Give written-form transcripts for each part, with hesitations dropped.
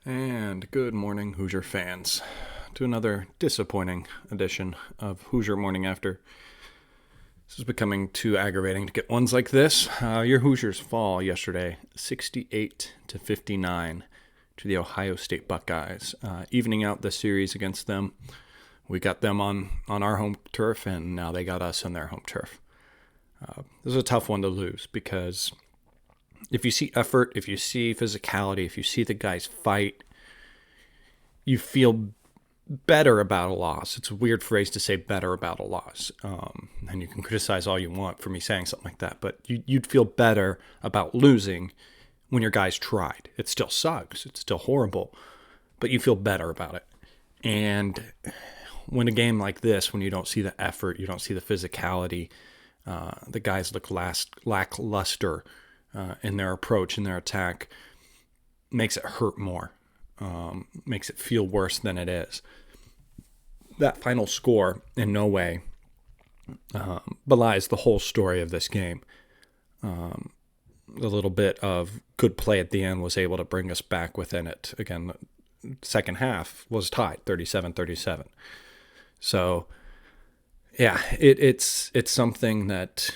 And good morning, Hoosier fans, to another disappointing edition of Hoosier Morning After. This is becoming too aggravating to get ones like this. Your Hoosiers fall yesterday, 68-59, to the Ohio State Buckeyes, evening out the series against them. We got them on our home turf, and now they got us on their home turf. This is a tough one to lose because if you see effort, if you see physicality, if you see the guys fight, you feel better about a loss. It's a weird phrase to say better about a loss. And you can criticize all you want for me saying something like that, but you'd feel better about losing when your guys tried. It still sucks. It's still horrible, but you feel better about it. And when a game like this, when you don't see the effort, you don't see the physicality, the guys look lackluster in their approach, in their attack, makes it hurt more, makes it feel worse than it is. That final score in no way belies the whole story of this game. A little bit of good play at the end was able to bring us back within it. Again, the second half was tied 37-37. So yeah, it's something that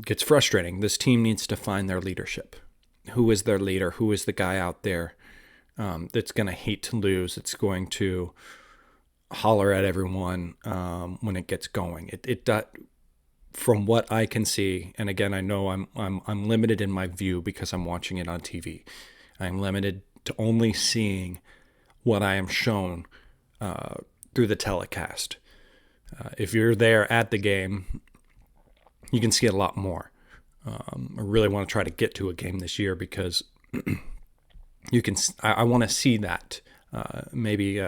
gets frustrating. This team needs to find their leadership. Who is their leader? Who is the guy out there that's going to hate to lose? It's going to holler at everyone when it gets going. It from what I can see, and again, I know I'm limited in my view because I'm watching it on TV. I'm limited to only seeing what I am shown through the telecast. If you're there at the game, you can see a lot more. I really want to try to get to a game this year because you can. I want to see that. Maybe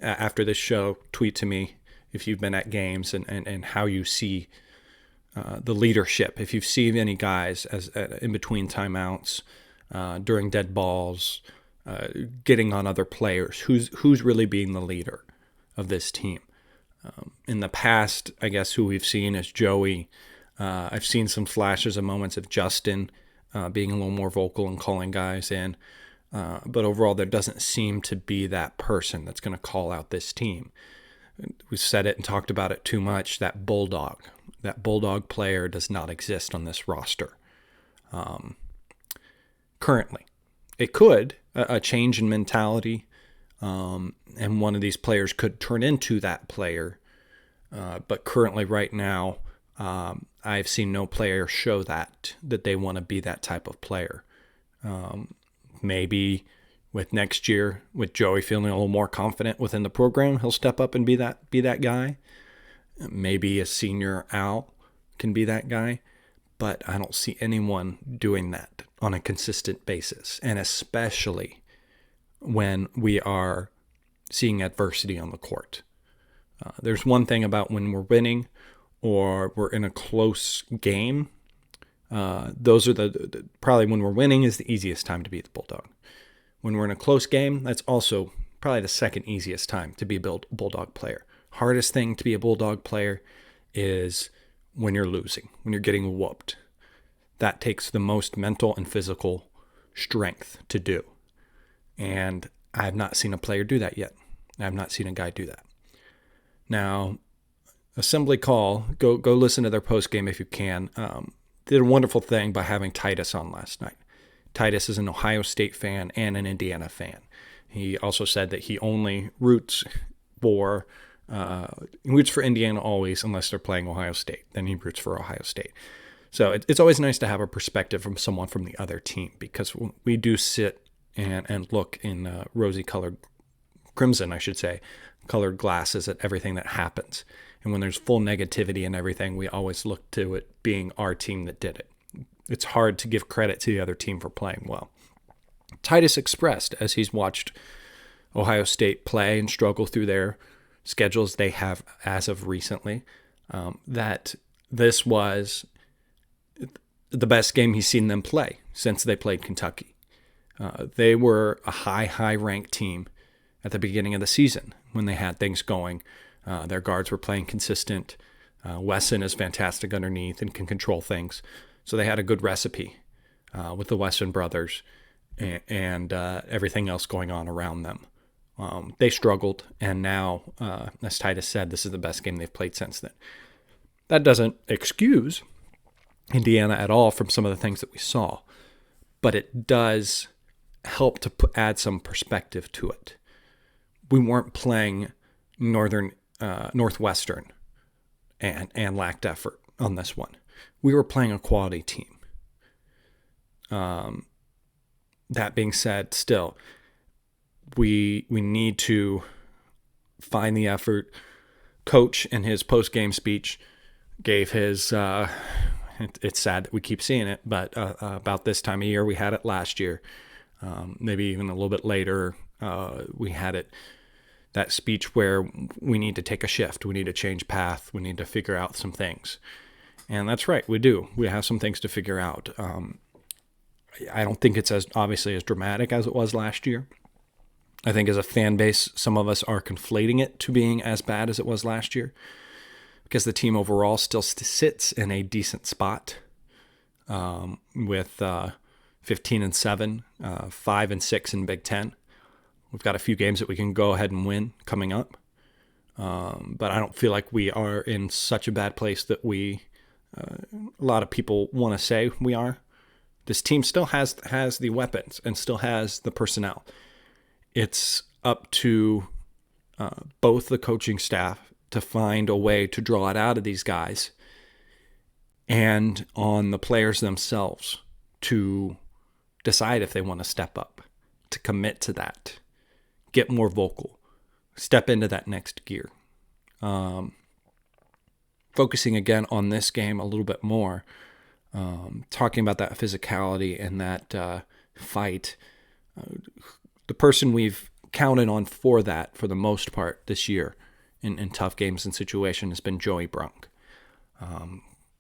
after this show, tweet to me if you've been at games and how you see the leadership. If you've seen any guys as in between timeouts, during dead balls, getting on other players, who's really being the leader of this team. In the past, I guess who we've seen is Joey. I've seen some flashes of moments of Justin being a little more vocal and calling guys in. But overall, there doesn't seem to be that person that's going to call out this team. We've said it and talked about it too much. That bulldog player does not exist on this roster. Currently, it could, a change in mentality. And one of these players could turn into that player. But currently, right now, I've seen no player show that they want to be that type of player. Maybe with next year, with Joey feeling a little more confident within the program, he'll step up and be that guy. Maybe a senior Al can be that guy. But I don't see anyone doing that on a consistent basis, and especially when we are seeing adversity on the court. There's one thing about when we're winning or we're in a close game. Those are probably when we're winning is the easiest time to be the Bulldog. When we're in a close game, that's also probably the second easiest time to be a Bulldog player. Hardest thing to be a Bulldog player is when you're losing, when you're getting whooped. That takes the most mental and physical strength to do. And I have not seen a player do that yet. I have not seen a guy do that. Now, Assembly Call, go listen to their post game if you can. Did a wonderful thing by having Titus on last night. Titus is an Ohio State fan and an Indiana fan. He also said that he only roots for Indiana always unless they're playing Ohio State. Then he roots for Ohio State. So it's always nice to have a perspective from someone from the other team because we do sit and look in crimson, I should say, colored glasses at everything that happens. And when there's full negativity and everything, we always look to it being our team that did it. It's hard to give credit to the other team for playing well. Titus expressed, as he's watched Ohio State play and struggle through their schedules they have as of recently, that this was the best game he's seen them play since they played Kentucky. They were a high-ranked team at the beginning of the season when they had things going. Their guards were playing consistent. Wesson is fantastic underneath and can control things. So they had a good recipe with the Wesson brothers. and everything else going on around them. They struggled, and now, as Titus said, this is the best game they've played since then. That doesn't excuse Indiana at all from some of the things that we saw, but it does help to add some perspective to it. We weren't playing Northwestern and lacked effort on this one. We were playing a quality team. That being said, still, we need to find the effort. Coach, in his post-game speech, gave his, it's sad that we keep seeing it, but about this time of year, we had it last year, maybe even a little bit later, we had it, that speech where we need to take a shift, we need to change path, we need to figure out some things. And that's right, we do. We have some things to figure out. I don't think it's as obviously as dramatic as it was last year. I think as a fan base, some of us are conflating it to being as bad as it was last year, because the team overall still sits in a decent spot, with 15-7, 5-6 in Big Ten. We've got a few games that we can go ahead and win coming up, but I don't feel like we are in such a bad place that a lot of people want to say we are. This team still has the weapons and still has the personnel. It's up to both the coaching staff to find a way to draw it out of these guys, and on the players themselves to decide if they want to step up, to commit to that, get more vocal, step into that next gear. Focusing again on this game a little bit more, talking about that physicality and that fight. The person we've counted on for that, for the most part this year, in tough games and situations, has been Joey Brunk.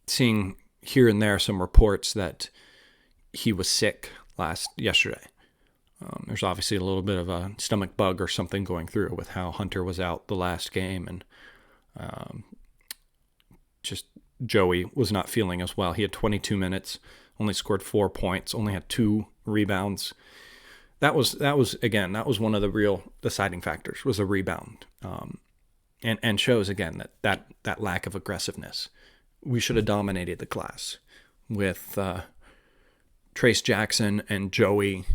Seeing here and there some reports that he was sick yesterday. There's obviously a little bit of a stomach bug or something going through with how Hunter was out the last game, and just Joey was not feeling as well. He had 22 minutes, only scored 4 points, only had 2 rebounds. That was one of the real deciding factors, was a rebound, and shows again that lack of aggressiveness. We should have dominated the class with Trace Jackson and Joey.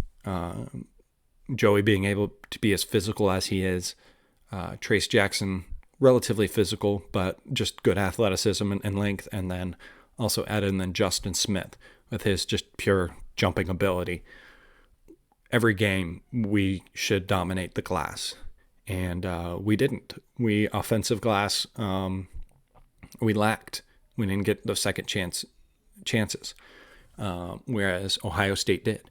Joey being able to be as physical as he is. Trace Jackson, relatively physical, but just good athleticism and length. And then also add in then Justin Smith with his just pure jumping ability. Every game we should dominate the glass, and we didn't. We offensive glass, we lacked. We didn't get those second chances, whereas Ohio State did.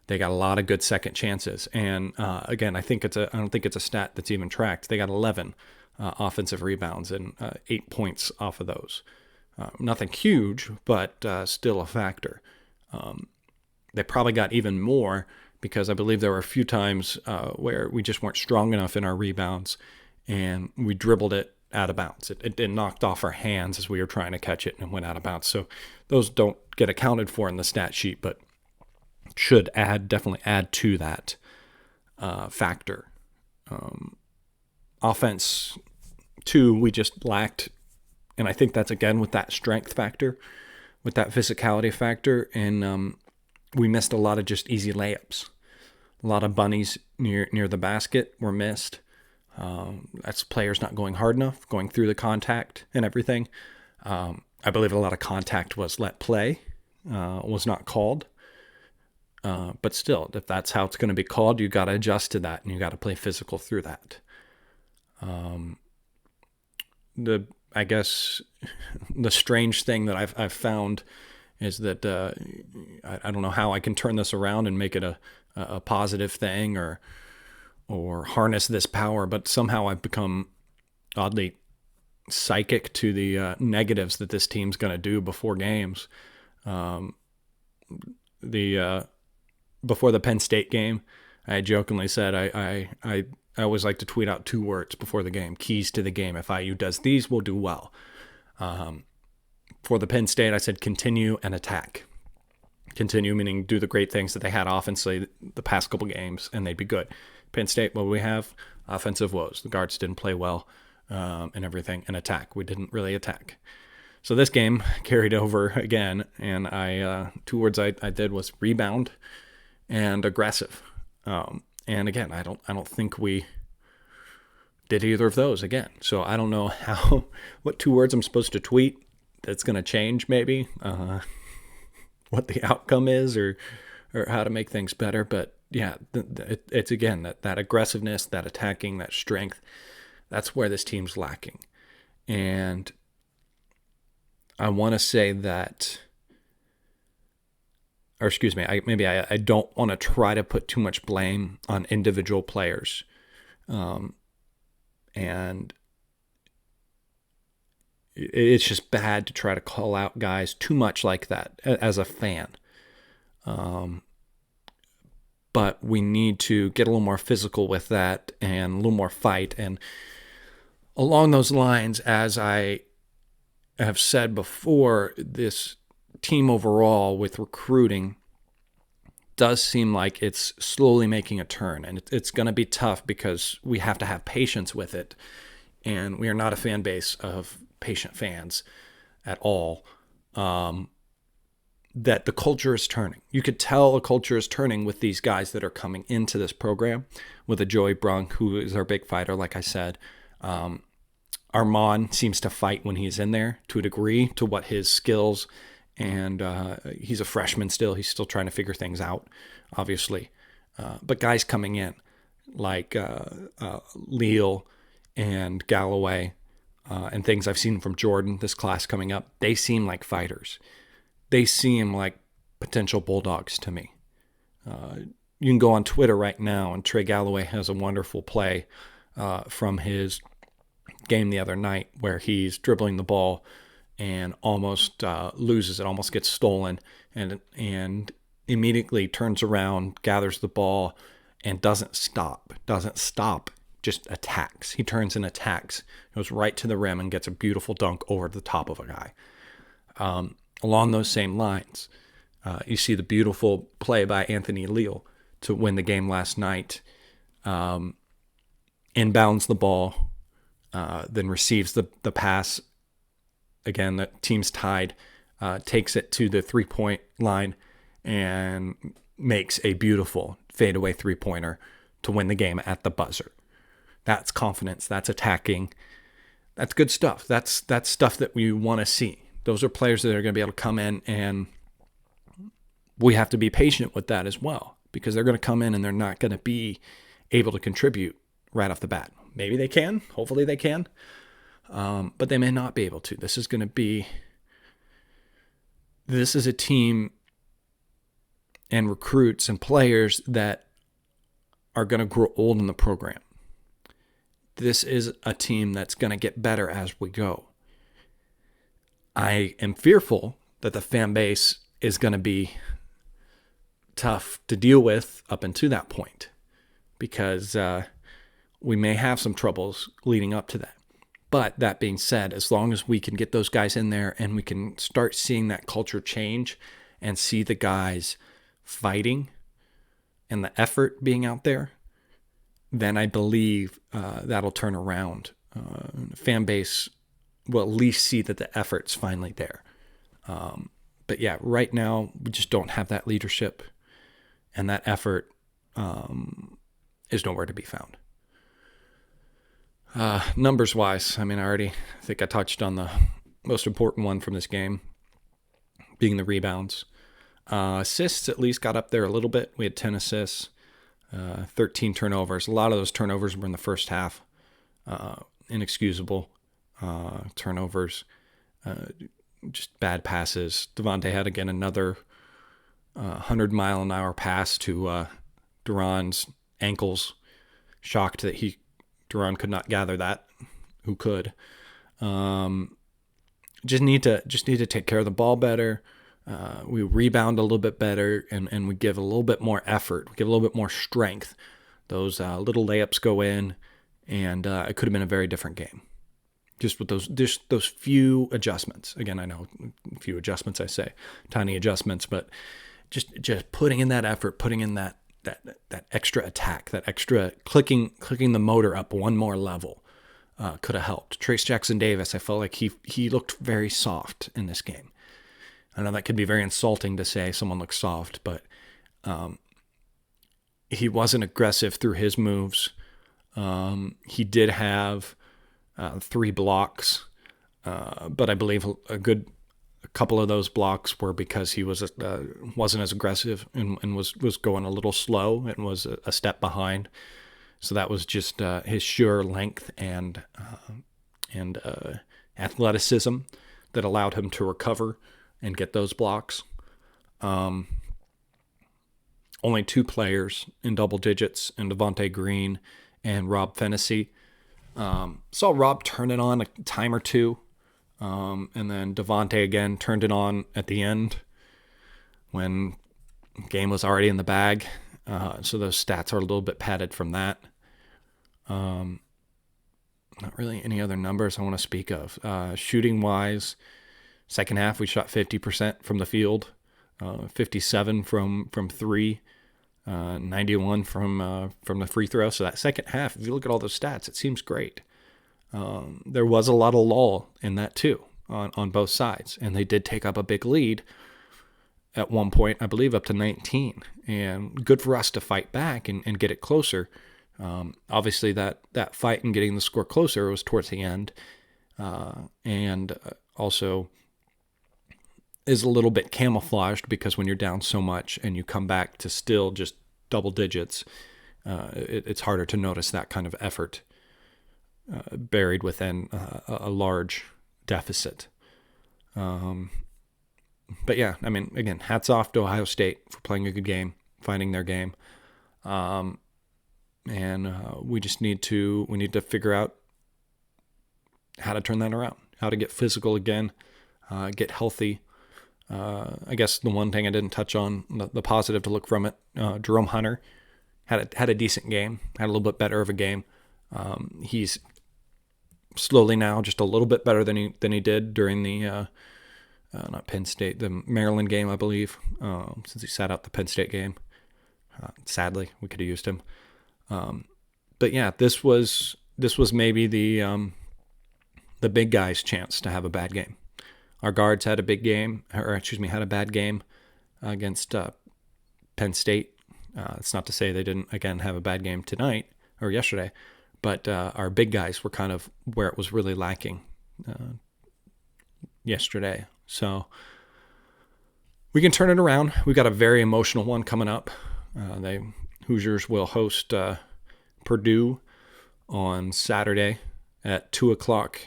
They got a lot of good second chances, and again, I don't think it's a stat that's even tracked. They got 11 offensive rebounds and 8 points off of those. Nothing huge, but still a factor. They probably got even more, because I believe there were a few times where we just weren't strong enough in our rebounds, and we dribbled it out of bounds. It knocked off our hands as we were trying to catch it and went out of bounds. So those don't get accounted for in the stat sheet, but should definitely add to that factor. Offense, too, we just lacked, and I think that's again with that strength factor, with that physicality factor, and we missed a lot of just easy layups. A lot of bunnies near the basket were missed. That's players not going hard enough, going through the contact and everything. I believe a lot of contact was let play, was not called. But still, if that's how it's going to be called, you got to adjust to that, and you got to play physical through that. I guess the strange thing that I've found is that I don't know how I can turn this around and make it a positive thing or harness this power, but somehow I've become oddly psychic to the negatives that this team's going to do before games. Before the Penn State game, I jokingly said I always like to tweet out 2 words before the game: keys to the game. If IU does these, we'll do well. For the Penn State, I said continue and attack. continue, meaning do the great things that they had offensively the past couple games, and they'd be good. Penn State, what we have? Offensive woes. The guards didn't play well and everything. And attack. We didn't really attack. So this game carried over again, and I two words I did was rebound and aggressive. And again, I don't think we did either of those again. So I don't know what 2 words I'm supposed to tweet that's going to change maybe what the outcome is or how to make things better. But yeah, it's again that aggressiveness, that attacking, that strength. That's where this team's lacking. And I want to say that, or excuse me, I don't want to try to put too much blame on individual players. And it's just bad to try to call out guys too much like that as a fan. But we need to get a little more physical with that and a little more fight. And along those lines, as I have said before, this team overall with recruiting does seem like it's slowly making a turn. And it's going to be tough because we have to have patience with it. And we are not a fan base of patient fans at all. That the culture is turning. You could tell a culture is turning with these guys that are coming into this program, with a Joey Brunk, who is our big fighter, like I said. Armand seems to fight when he's in there to a degree to what his skills, and he's a freshman still. He's still trying to figure things out, obviously. But guys coming in like Leal and Galloway and things I've seen from Jordan, this class coming up, they seem like fighters. They seem like potential Bulldogs to me. You can go on Twitter right now, and Trey Galloway has a wonderful play from his game the other night where he's dribbling the ball and almost loses it, almost gets stolen, and immediately turns around, gathers the ball, and doesn't stop, just attacks. He turns and attacks, goes right to the rim and gets a beautiful dunk over the top of a guy. Along those same lines, you see the beautiful play by Anthony Leal to win the game last night. Inbounds the ball, then receives the pass. Again, the team's tied, takes it to the three-point line and makes a beautiful fadeaway three-pointer to win the game at the buzzer. That's confidence. That's attacking. That's good stuff. That's stuff that we want to see. Those are players that are going to be able to come in, and we have to be patient with that as well, because they're going to come in and they're not going to be able to contribute right off the bat. Maybe they can. Hopefully they can. But they may not be able to. This is a team and recruits and players that are going to grow old in the program. This is a team that's going to get better as we go. I am fearful that the fan base is going to be tough to deal with up until that point, because we may have some troubles leading up to that. But that being said, as long as we can get those guys in there and we can start seeing that culture change and see the guys fighting and the effort being out there, then I believe that'll turn around. Fan base will at least see that the effort's finally there. But yeah, right now we just don't have that leadership, and that effort is nowhere to be found. Numbers wise, I think I touched on the most important one from this game, being the rebounds. Assists at least got up there a little bit. We had 10 assists, 13 turnovers. A lot of those turnovers were in the first half. Inexcusable turnovers, just bad passes. Devontae had again another 100-mile-an-hour pass to Duran's ankles. Shocked that Duran could not gather that. Who could? Just need to take care of the ball better. We rebound a little bit better, and we give a little bit more effort. We give a little bit more strength. Those little layups go in, and it could have been a very different game. Just with those few adjustments. Again, I know few adjustments, I say tiny adjustments, but just putting in that effort, putting in that extra attack, that extra clicking the motor up one more level could have helped. Trace Jackson Davis, I felt like he looked very soft in this game. I know that could be very insulting to say someone looks soft, but he wasn't aggressive through his moves. He did have 3 blocks, but I believe a couple of those blocks were because he wasn't as aggressive and was going a little slow and was a step behind. So that was just his sheer length and athleticism that allowed him to recover and get those blocks. Only 2 players in double digits, and Devontae Green and Rob Fennessy. Saw Rob turn it on a time or two, and then Devontae again turned it on at the end when the game was already in the bag. So those stats are a little bit padded from that. Not really any other numbers I want to speak of. Shooting-wise, second half we shot 50% from the field, 57 from 3. 91 from the free throw. So that second half, if you look at all those stats, it seems great. There was a lot of lull in that too on both sides, and they did take up a big lead at one point, I believe up to 19, and good for us to fight back and get it closer. Obviously that fight and getting the score closer was towards the end, and also is a little bit camouflaged because when you're down so much and you come back to still just double digits, it's harder to notice that kind of effort buried within a large deficit. But yeah, I mean, again, hats off to Ohio State for playing a good game, finding their game. And we need to figure out how to turn that around, how to get physical again, get healthy. I guess the one thing I didn't touch on, the positive to look from it, Jerome Hunter had a decent game, had a little bit better of a game. He's slowly now just a little bit better than he did during the not Penn State, the Maryland game, I believe, since he sat out the Penn State game. Sadly, we could have used him. But yeah, this was maybe the big guy's chance to have a bad game. Our guards had a bad game against Penn State. It's not to say they didn't, again, have a bad game tonight or yesterday, but our big guys were kind of where it was really lacking yesterday. So we can turn it around. We've got a very emotional one coming up. Hoosiers will host Purdue on Saturday at 2 o'clock.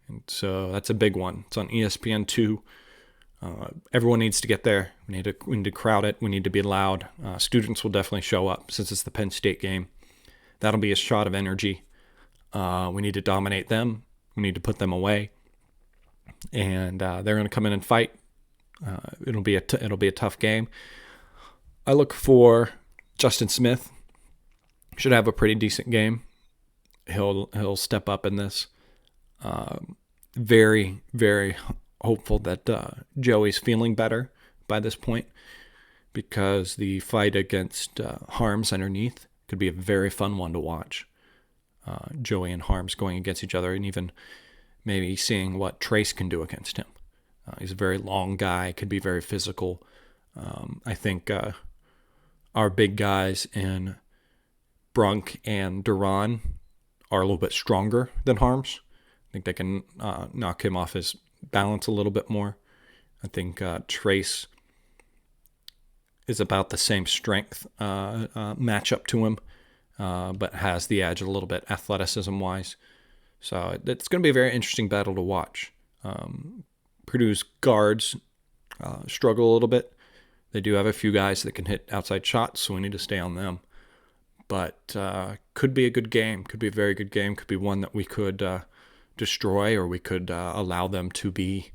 And so that's a big one. It's on ESPN2. Everyone needs to get there. We need to crowd it. We need to be loud. Students will definitely show up since it's the Penn State game. That'll be a shot of energy. We need to dominate them. We need to put them away. And they're going to come in and fight. It'll be a tough game. I look for Justin Smith. Should have a pretty decent game. He'll step up in this. Very, very hopeful that Joey's feeling better by this point, because the fight against Harms underneath could be a very fun one to watch. Joey and Harms going against each other, and even maybe seeing what Trace can do against him. He's a very long guy, could be very physical. I think our big guys in Brunk and Duran are a little bit stronger than Harms. I think they can knock him off his balance a little bit more. I think Trace is about the same strength matchup to him, but has the edge a little bit athleticism-wise. So it's going to be a very interesting battle to watch. Purdue's guards struggle a little bit. They do have a few guys that can hit outside shots, so we need to stay on them. But could be a good game. Could be a very good game. Could be one that we could destroy, or we could allow them to be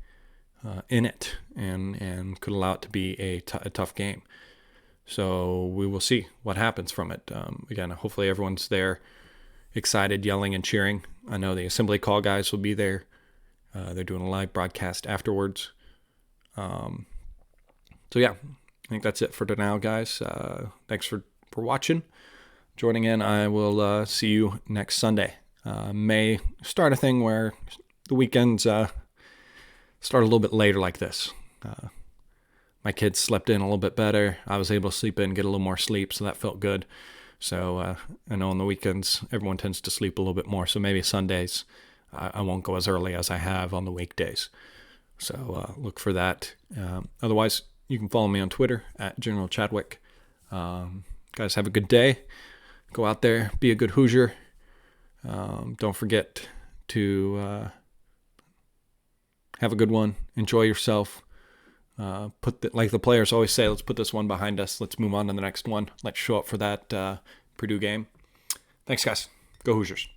in it, and could allow it to be a tough game. So we will see what happens from it. Again, hopefully everyone's there, excited, yelling and cheering. I know the assembly call guys will be there. They're doing a live broadcast afterwards. So yeah, think that's it for now, guys. Thanks for watching, joining in. I will see you next Sunday. May start a thing where the weekends start a little bit later like this. My kids slept in a little bit better. I was able to sleep in, get a little more sleep, so that felt good. So I know on the weekends, everyone tends to sleep a little bit more. So maybe Sundays, I won't go as early as I have on the weekdays. So look for that. Otherwise, you can follow me on Twitter at General Chadwick. Guys, have a good day. Go out there, be a good Hoosier. Don't forget to have a good one. Enjoy yourself. Like the players always say, let's put this one behind us. Let's move on to the next one. Let's show up for that Purdue game. Thanks, guys. Go Hoosiers.